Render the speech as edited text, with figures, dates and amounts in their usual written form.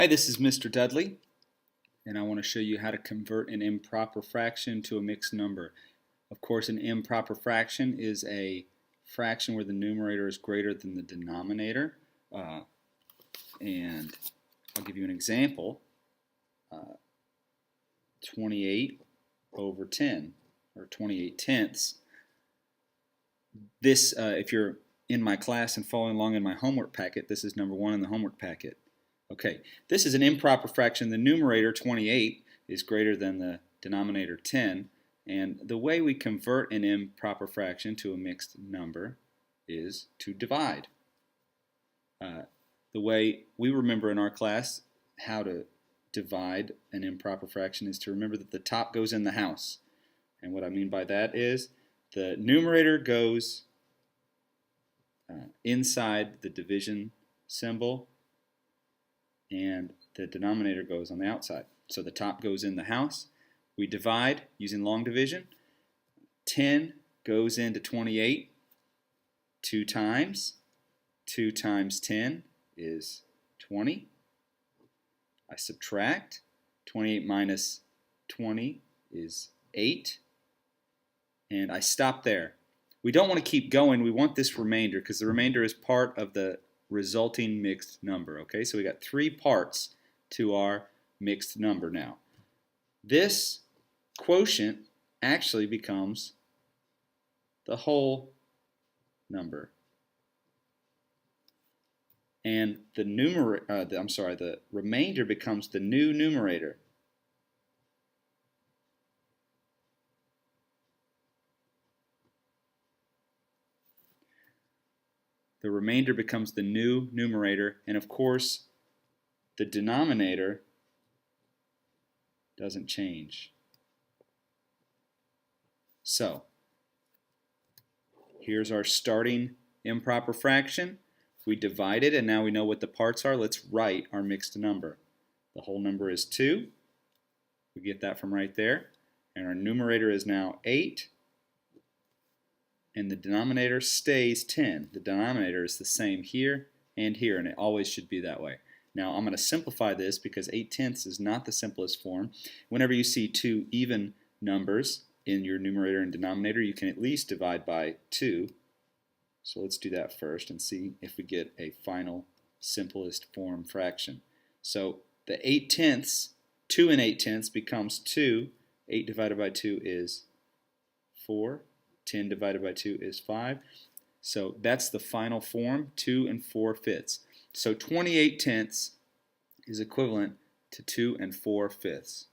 Hi, this is Mr. Dudley, and I want to show you how to convert an improper fraction to a mixed number. Of course, an improper fraction is a fraction where the numerator is greater than the denominator. And I'll give you an example. 28 over 10, or 28 tenths. This, if you're in my class and following along in my homework packet, this is number 1 in the homework packet. Okay, this is an improper fraction. The numerator, 28, is greater than the denominator, 10. And the way we convert an improper fraction to a mixed number is to divide. The way we remember in our class how to divide an improper fraction is to remember that the top goes in the house. And what I mean by that is the numerator goes inside the division symbol, and the denominator goes on the outside. So the top goes in the house. We divide using long division. 10 goes into 28 2 times. 2 times 10 is 20. I subtract. 28 minus 20 is 8. And I stop there. We don't want to keep going. We want this remainder because the remainder is part of the resulting mixed number. Okay, so we got 3 parts to our mixed number now. This quotient actually becomes the whole number, and the remainder becomes the new numerator. The remainder becomes the new numerator, and of course the denominator doesn't change. So here's our starting improper fraction. We divided and now we know what the parts are. Let's write our mixed number. The whole number is 2. We get that from right there. And our numerator is now 8. And the denominator stays 10. The denominator is the same here and here, and it always should be that way. Now I'm going to simplify this because 8 tenths is not the simplest form. Whenever you see 2 even numbers in your numerator and denominator, you can at least divide by 2. So let's do that first and see if we get a final simplest form fraction. So the 8 tenths, 2 and 8 tenths becomes 2. 8 divided by 2 is 4. 10 divided by 2 is 5. So that's the final form, 2 and 4/5. So 28 tenths is equivalent to 2 and 4/5.